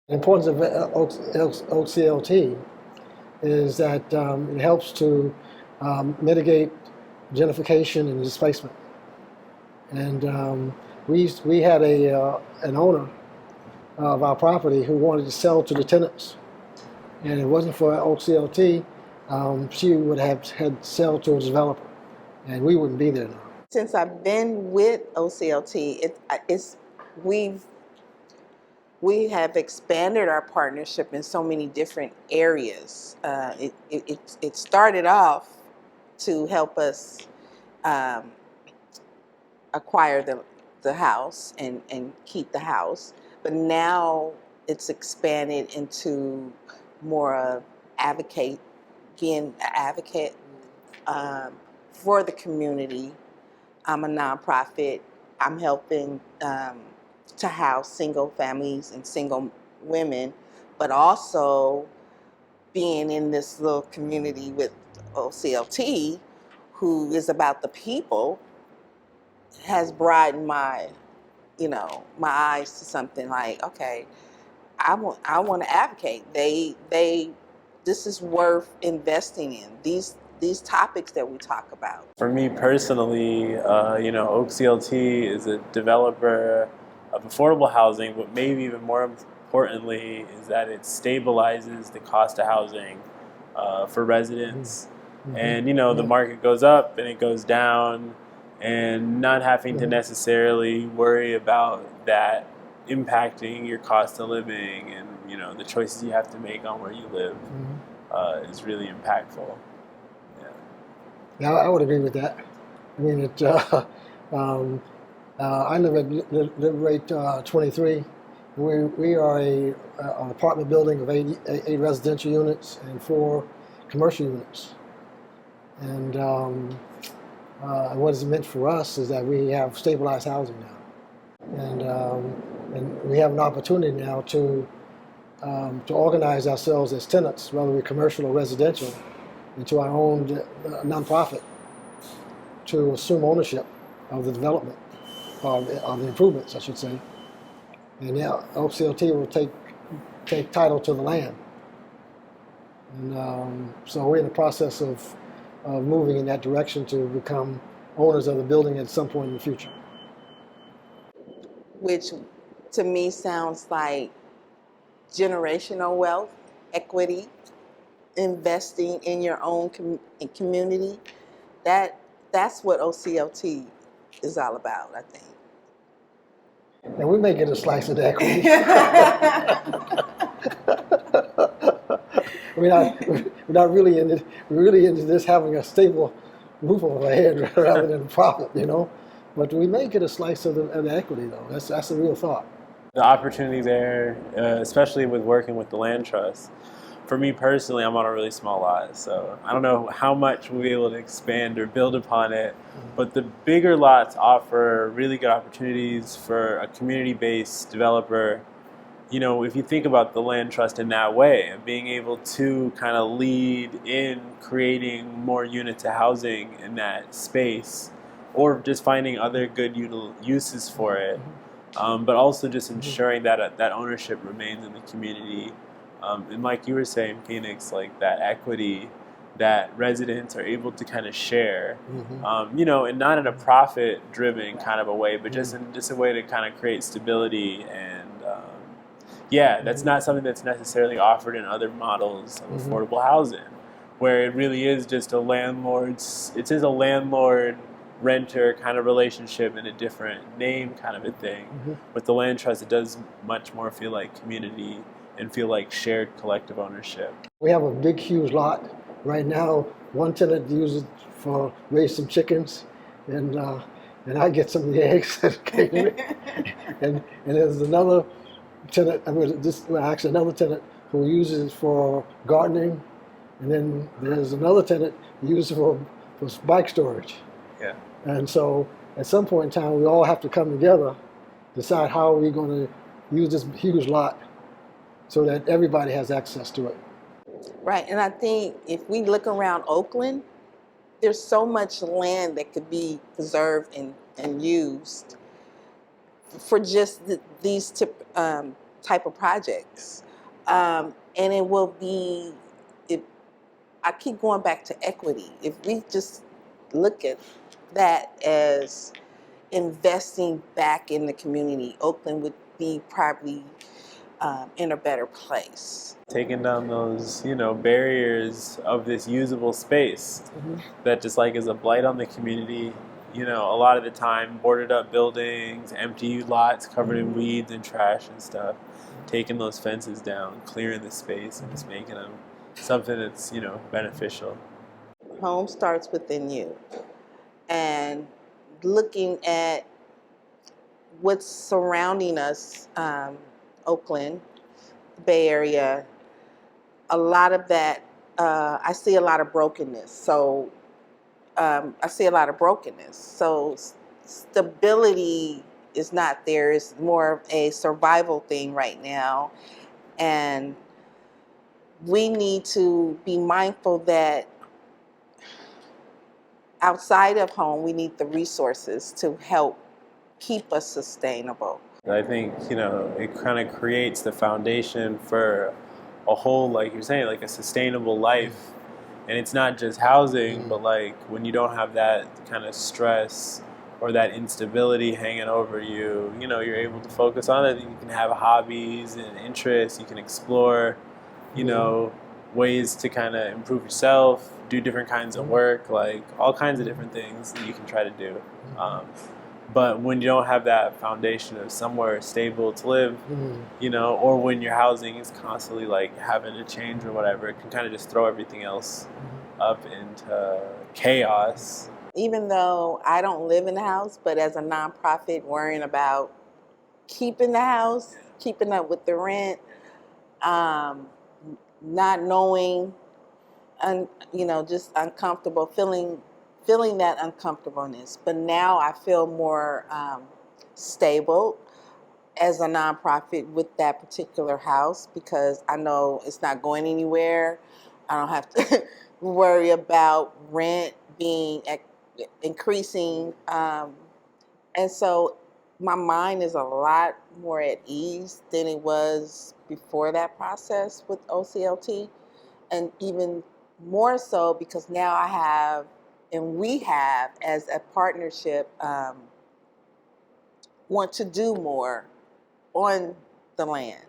The importance of OCLT is that it helps to mitigate gentrification and displacement. And we had an owner of our property who wanted to sell to the tenants, and it wasn't for OCLT, she would have had sell to a developer, and we wouldn't be there now. Since I've been with OCLT, we've we have expanded our partnership in so many different areas. It started off to help us um, acquire the house and keep the house, but now it's expanded into more of being an advocate for the community. I'm a nonprofit. I'm helping to house single families and single women, but also being in this little community with OCLT, who is about the people, has broadened my eyes to something like, okay, I want to advocate. This is worth investing in. These topics that we talk about. For me personally, OakCLT is a developer of affordable housing, but maybe even more importantly is that it stabilizes the cost of housing for residents. Mm-hmm. And the market goes up and it goes down, and not having to necessarily worry about that impacting your cost of living and the choices you have to make on where you live is really impactful. Yeah, I would agree with that. I mean, I live at Liberate 23. We are an apartment building of eight residential units and 4 commercial units. And what it's meant for us is that we have stabilized housing now, and we have an opportunity now to organize ourselves as tenants, whether we're commercial or residential, into our own nonprofit, to assume ownership of the development, of the improvements, I should say. And yeah, OCLT will take title to the land. And so we're in the process of moving in that direction to become owners of the building at some point in the future. Which to me sounds like generational wealth, equity, investing in your own community. That's what OCLT is all about, I think. And we may get a slice of the equity. We're not really into this having a stable roof over our head rather than a profit, But we may get a slice of the equity, though. That's a real thought. The opportunity there, especially with working with the land trust. For me personally, I'm on a really small lot, so I don't know how much we'll be able to expand or build upon it, but the bigger lots offer really good opportunities for a community-based developer. If you think about the land trust in that way, of being able to kind of lead in creating more units of housing in that space, or just finding other good uses for it, but also just ensuring that that ownership remains in the community. And like you were saying, Phoenix, like that equity that residents are able to kind of share, and not in a profit-driven kind of a way, but just a way to kind of create stability. And that's not something that's necessarily offered in other models of affordable housing, where it really is just a landlord-renter kind of relationship in a different name kind of a thing. With the land trust, it does much more feel like community and feel like shared collective ownership. We have a big, huge lot. Right now, one tenant uses it for raise some chickens, and I get some of the eggs and there's another tenant, another tenant who uses it for gardening, and then there's another tenant who uses it for bike storage. Yeah. And so at some point in time, we all have to come together, decide how we're going to use this huge lot so that everybody has access to it. Right, and I think if we look around Oakland, there's so much land that could be preserved and used for just these type of projects. And it will be, I keep going back to equity. If we just look at that as investing back in the community, Oakland would be probably in a better place. Taking down those, barriers of this usable space that just like is a blight on the community. A lot of the time, boarded up buildings, empty lots covered in weeds and trash and stuff. Taking those fences down, clearing the space, and just making them something that's, beneficial. Home starts within you. And looking at what's surrounding us, Oakland, the Bay Area, a lot of that, I see a lot of brokenness. So So stability is not there. It's more of a survival thing right now. And we need to be mindful that outside of home, we need the resources to help keep us sustainable. I think, it kind of creates the foundation for a whole, like you're saying, like a sustainable life. And it's not just housing, but like when you don't have that kind of stress or that instability hanging over you, you're able to focus on it. You can have hobbies and interests. You can explore, ways to kind of improve yourself, do different kinds of work, like all kinds of different things that you can try to do. But when you don't have that foundation of somewhere stable to live, or when your housing is constantly like having to change or whatever, it can kind of just throw everything else up into chaos. Even though I don't live in the house, but as a nonprofit worrying about keeping the house, keeping up with the rent, not knowing, just uncomfortable, feeling that uncomfortableness. But now I feel more stable as a nonprofit with that particular house because I know it's not going anywhere. I don't have to worry about rent being increasing. And so my mind is a lot more at ease than it was before that process with OCLT. And even more so because now I have, and we have as a partnership, want to do more on the land.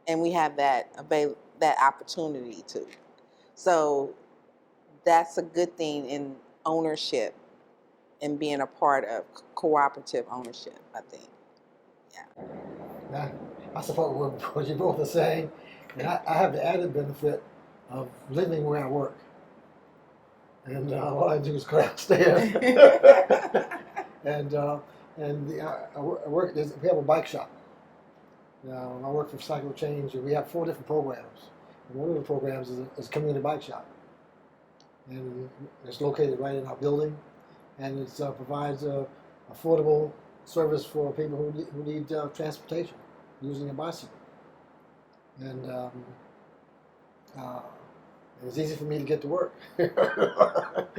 And we have that opportunity to. So that's a good thing in ownership and being a part of cooperative ownership, I think. Yeah. Now, I support what you both are saying, and I have the added benefit of living where I work. And all I do is go downstairs. and I work. We have a bike shop. I work for Cycle Change, and we have 4 different programs. And one of the programs is a community bike shop, and it's located right in our building, and it provides affordable service for people who need transportation using a bicycle. And it's easy for me to get to work. But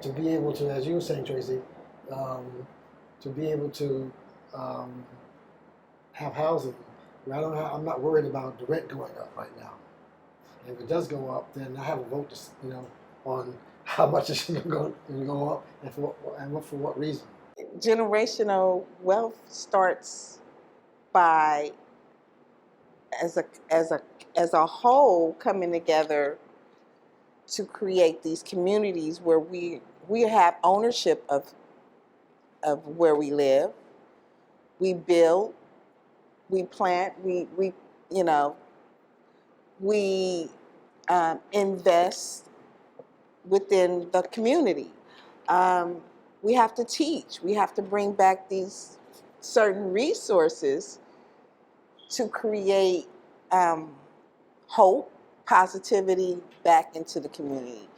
to be able to, as you were saying, Tracy, to be able to have housing, I'm not worried about the rent going up right now. And if it does go up, then I have a vote to, on how much it's going to go up and for what reason. Generational wealth starts by as a whole coming together to create these communities where we have ownership of where we live. We build, we plant, we invest within the community. We have to teach. We have to bring back these certain resources to create hope, positivity back into the community.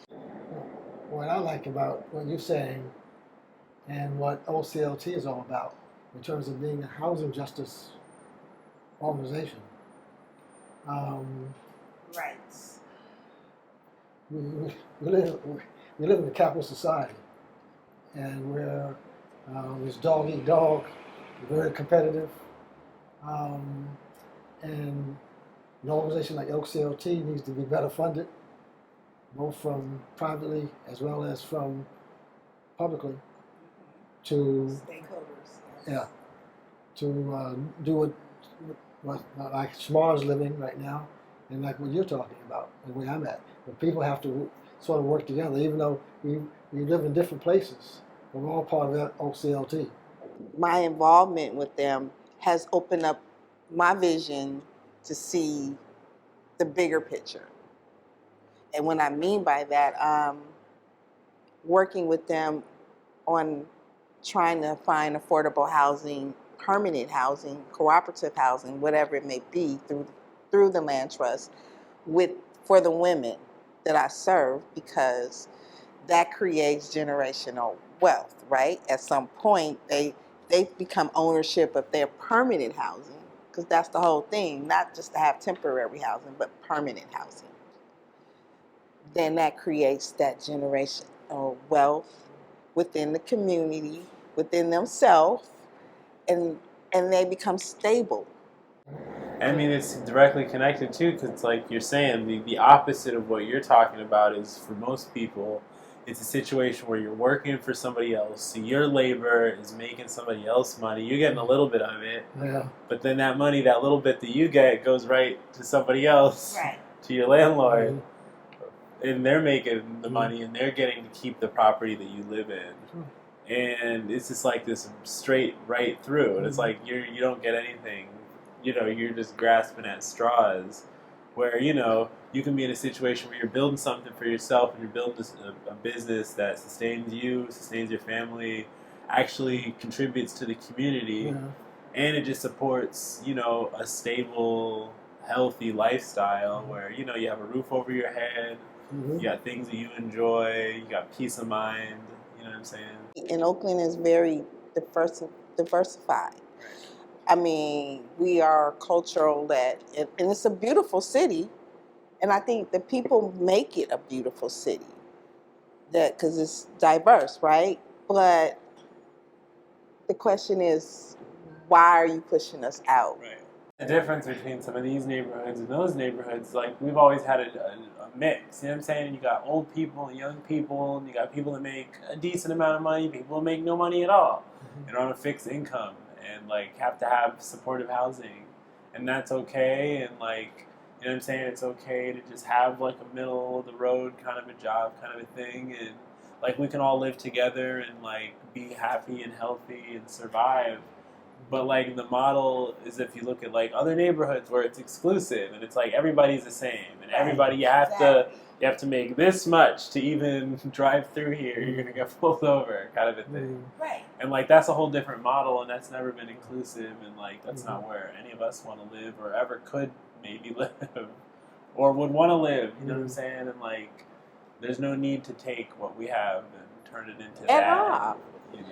What I like about what you're saying and what OCLT is all about in terms of being a housing justice organization. Right. We live in a capitalist society, and we're it's dog eat dog, very competitive, And an organization like OCLT needs to be better funded, both from privately as well as from publicly, to Stakeholders. yeah, to do what like Smar's living right now, and like what you're talking about, and where I'm at. But people have to sort of work together, even though we live in different places. We're all part of that OCLT. My involvement with them has opened up my vision to see the bigger picture. And what I mean by that, working with them on trying to find affordable housing, permanent housing, cooperative housing, whatever it may be, through the land trust, for the women that I serve, because that creates generational wealth, right? At some point, they become ownership of their permanent housing, because that's the whole thing, not just to have temporary housing, but permanent housing. Then that creates that generational wealth within the community, within themselves, and they become stable. I mean, it's directly connected too, because like you're saying, the opposite of what you're talking about is for most people, it's a situation where you're working for somebody else. So your labor is making somebody else money. You're getting a little bit of it, Yeah. but then that money, that little bit that you get, goes right to somebody else, Right. to your landlord, Mm-hmm. and they're making the money, and they're getting to keep the property that you live in. And it's just like this straight right through, and it's like you don't get anything. You're just grasping at straws. Where you can be in a situation where you're building something for yourself, and you're building a business that sustains you, sustains your family, actually contributes to the community, and it just supports a stable, healthy lifestyle where you have a roof over your head, you got things that you enjoy, you got peace of mind. You know what I'm saying? And Oakland is very diversified. I mean, we are cultural and it's a beautiful city, and I think the people make it a beautiful city. Because it's diverse, right? But the question is, why are you pushing us out? Right. The difference between some of these neighborhoods and those neighborhoods, like we've always had a mix. You know what I'm saying? You got old people and young people, and you got people that make a decent amount of money, people that make no money at all, and are on a fixed income, and like have to have supportive housing, and that's okay. And like you know what I'm saying? It's okay to just have like a middle of the road kind of a job, kind of a thing, and like we can all live together and like be happy and healthy and survive. But like the model is, if you look at like other neighborhoods where it's exclusive and it's like everybody's the same and everybody you have to make this much to even drive through here. You're gonna get pulled over, kind of a thing. Right. And like that's a whole different model, and that's never been inclusive, and like that's not where any of us want to live or ever could maybe live or would want to live. You know what I'm saying? And like there's no need to take what we have and turn it into At that. all. You know.